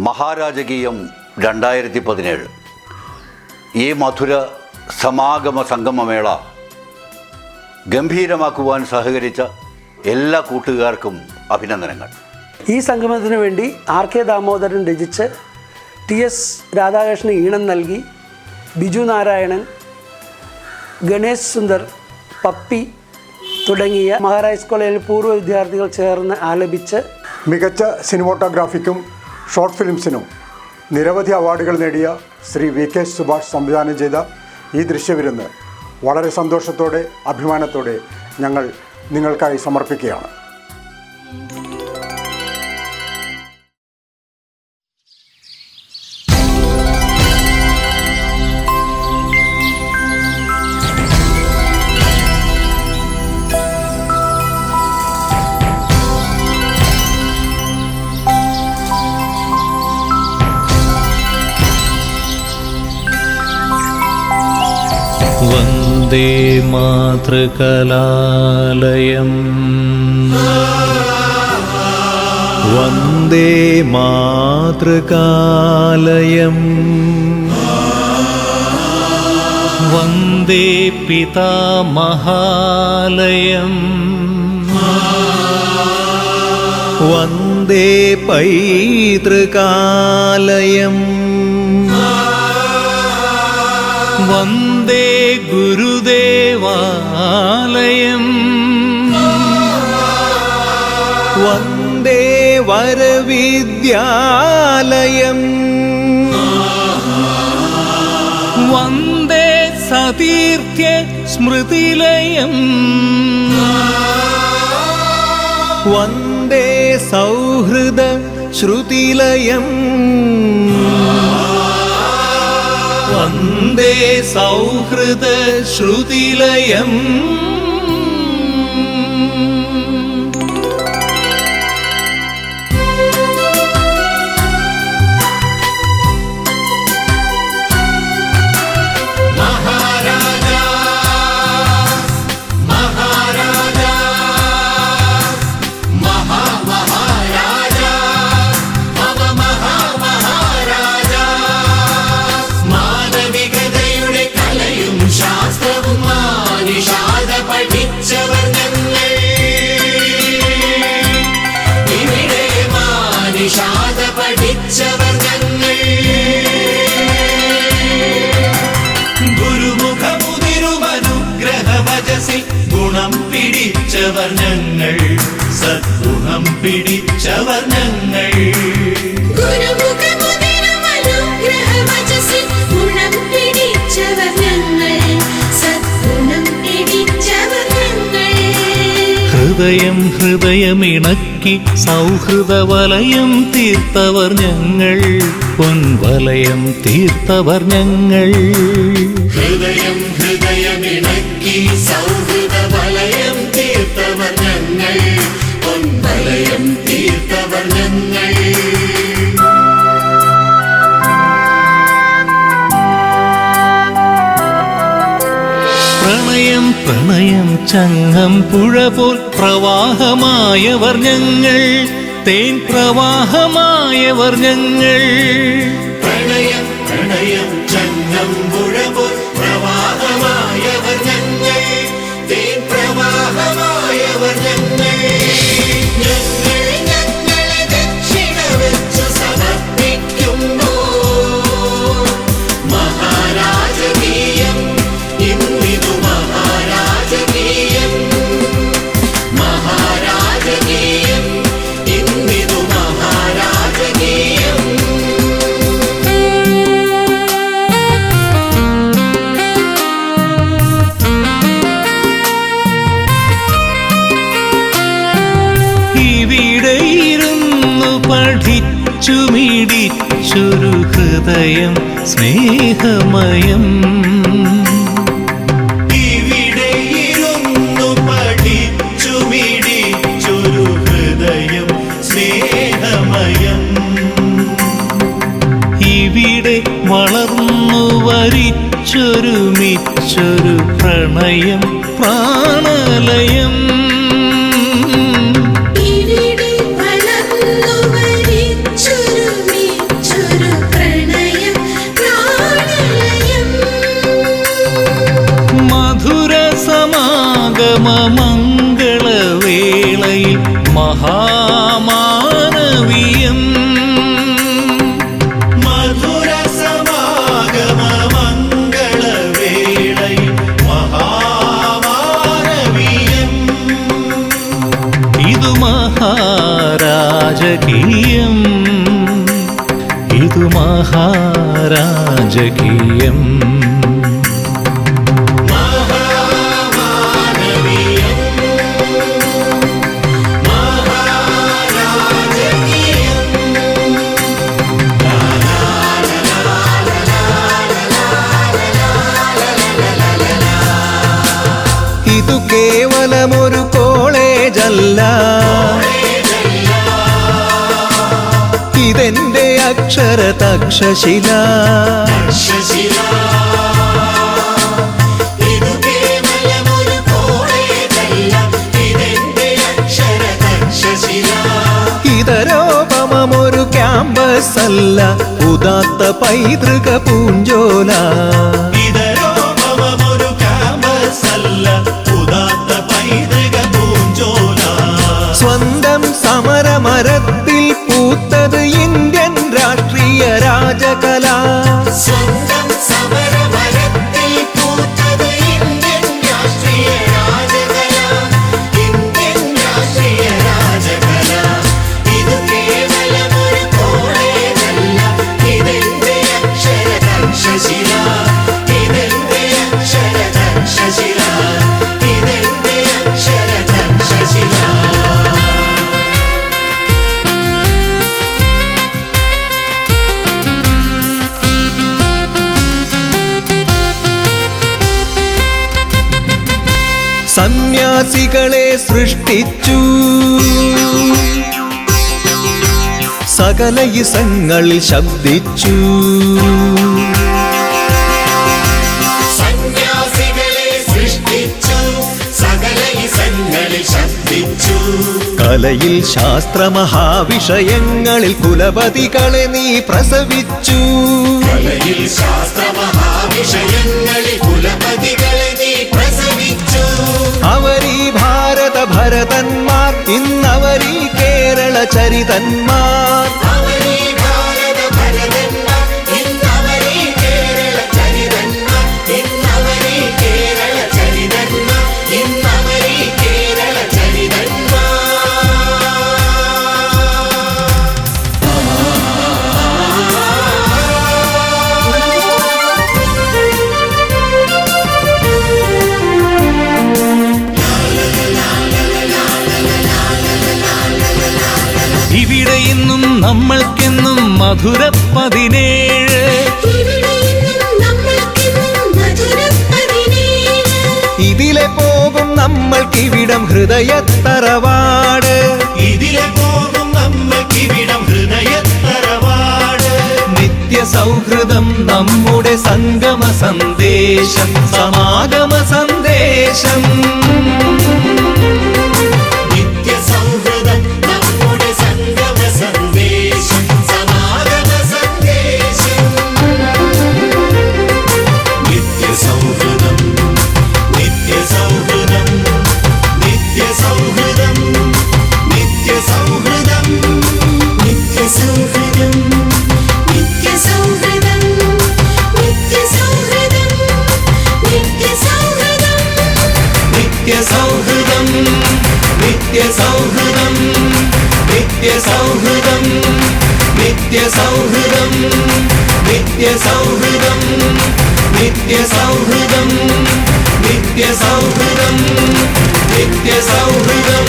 മഹാരാജകീയം 2017 ഈ മധുര സമാഗമ സംഗമമേള ഗംഭീരമാക്കുവാൻ സഹകരിച്ച എല്ലാ കൂട്ടുകാർക്കും അഭിനന്ദനങ്ങൾ. ഈ സംഗമത്തിന് വേണ്ടി RK ദാമോദരൻ രചിച്ച് TS രാധാകൃഷ്ണൻ ഈണം നൽകി ബിജു നാരായണൻ, ഗണേശ് സുന്ദർ, പപ്പി തുടങ്ങിയ മഹാരാജാസ് കോളേജിലെ പൂർവ്വ വിദ്യാർത്ഥികൾ ചേർന്ന് ആലപിച്ച് മികച്ച സിനിമോട്ടോഗ്രാഫിക്കും ഷോർട്ട് ഫിലിംസിനും നിരവധി അവാർഡുകൾ നേടിയ ശ്രീ VK സുഭാഷ് സംവിധാനം ചെയ്ത ഈ ദൃശ്യവിരുന്ന് വളരെ സന്തോഷത്തോടെ അഭിമാനത്തോടെ ഞങ്ങൾ നിങ്ങൾക്കായി സമർപ്പിക്കുകയാണ്. വന്ദേ മാതൃകലാലയം വന്ദേ മാതൃകാലയം വന്ദേ പിതാമഹാലയം വന്ദേ പൈതൃകാലയം വന്ദേ ഗുരുദേവാലയം വന്ദേ വരവിദ്യാലയം വന്ദേ സതീർത്ഥ്യ സ്മൃതിലയം വന്ദേ സൗഹൃദ ശ്രുതിലയം വന്ദേ സൗഹൃദ ശ്രുതിലയം ഗുണം പിടിച്ചവർ ഞങ്ങൾ, സദ്ഗുണം പിടിച്ചവർ ഞങ്ങൾ. ഹൃദയം ഹൃദയമിണക്കി സൗഹൃദ വലയം തീർത്തവർ ഞങ്ങൾ, പൊൻവലയം തീർത്തവർ ഞങ്ങൾ. ഹൃദയം ഹൃദയമിണക്കി സൗഹൃദ വലയം തീർത്തവർ ഞങ്ങൾ, പൊൻവലയം തീർത്തവർ ഞങ്ങൾ. പ്രണയം പ്രണയം ചങ്ങം പുഴ പോൽ പ്രവാഹമായവർ ഞങ്ങൾ, തേൻ പ്രവാഹമായവർ ഞങ്ങൾ. പ്രണയം പ്രണയം ചങ്ങം പുഴ പോൽ പ്രവാഹമായവർ ഞങ്ങൾ, തേൻ പ്രവാഹമായവർ ഞങ്ങൾ. ഞങ്ങൾ ഞങ്ങളെ ദക്ഷിണ വെച്ചു സമർപ്പിക്കുന്നു മഹാരാജകീയം. ഇന്നിതു മഹാരാജകീയം, മഹാരാജകീയം, ഇന്നിതു മഹാരാജകീയം. ഇവിടെയിരുന്നു പഠിച്ചു മിടിച്ചൊരു ഹൃദയം സ്നേഹമയം. ഇവിടെയിരുന്നു പഠിച്ചു മിടിച്ചൊരു ഹൃദയം സ്നേഹമയം. ഇവിടെ വളർന്നു വരിച്ചൊരുമിച്ചൊരു പ്രണയം പ്രാണലയം. ഇവിടെ വളർന്നു വരിച്ചൊരു മഹാമാനവീയം. മധുര സമാഗമ മംഗളവേളയിൽ മഹാമാനവീയം. ഇതു മഹാരാജകീയം, ഇതു മഹാരാജകീയം. ഇതു കേവലമൊരു കോളേജല്ല, ഇതെന്റെ അക്ഷര തക്ഷശില. ഇതരോപമൊരു ക്യാമ്പസ് അല്ല, ഉദാത്ത പൈതൃക പൂഞ്ചോല. ഇതരോപമൊരു ക്യാമ്പസ് അല്ല, ഉദാത്ത പൈതൃക പൂഞ്ചോല. സ്വന്തം സമരമരത്തിൽ പൂത്തത് ഇന്ത്യൻ രാഷ്ട്രീയ രാജകല. സ്വന്തം സമരമരത്തിൽ പൂത്തത് ഇന്ത്യൻ രാഷ്ട്രീയ രാജകല. ഇന്ത്യൻ രാഷ്ട്രീയ രാജകല. ഇത് കേവലമൊരു കോളേജല്ല, ഇതെന്റെ അക്ഷര തക്ഷശില. ഇതെന്റെ അക്ഷര തക്ഷശില. ഇതെന്റെ അക്ഷര തക്ഷശില. സന്യാസികളെ സൃഷ്ടിച്ചു, സകല ഇസങ്ങളിൽ ശബ്ദിച്ചു. സന്യാസികളെ സൃഷ്ടിച്ചു, സകല ഇസങ്ങളിൽ ശബ്ദിച്ചു. കലയിൽ ശാസ്ത്രമഹാവിഷയങ്ങളിൽ കുലപതികളെ നീ പ്രസവിച്ചു. കലയിൽ ശാസ്ത്രമഹാവിഷയങ്ങളിൽ കുലപതികളെ നീ പ്രസവിച്ചു. അവരീ ഭാരത ഭരതന്മാർ, ഇന്നവരീ കേരള ചരിതന്മാർ. അവരീ ഭാരത ഭരതന്മാർ, ഇന്നവരീ കേരള ചരിതന്മാർ. ഇന്നവരീ കേരള ചരിതന്മാർ. ഇന്നവരീ കേരള ചരിതന്മാർ. ഇവിടെ ഇന്നും നമ്മൾക്കെന്നും മധുര 17. ഇതിലെ പോകും നമ്മൾക്കിവിടം ഹൃദയത്തറവാട്. ഇതിലെ പോകും നമ്മൾക്കിവിടം ഹൃദയത്തറവാട്. നിത്യ സൗഹൃദം നമ്മുടെ സംഗമ സന്ദേശം, സമാഗമ സന്ദേശം. നിത്യ സൗഹൃദം നമ്മുടെ സംഗമ സന്ദേശം, സമാഗമ സന്ദേശം. നിത്യ സൗഹൃദം, നിത്യ സൗഹൃദം, നിത്യ സൗഹൃദം, നിത്യ സൗഹൃദം, നിത്യ സൗഹൃദം, നിത്യ സൗഹൃദം, നിത്യ സൗഹൃദം, നിത്യ സൗഹൃദം, നിത്യ സൗഹൃദം, നിത്യ സൗഹൃദം, നിത്യ സൗഹൃദം, നിത്യ സൗഹൃദം, നിത്യ സൗഹൃദം, നിത്യ സൗഹൃദം, നിത്യ സൗഹൃദം, നിത്യ സൗഹൃദം.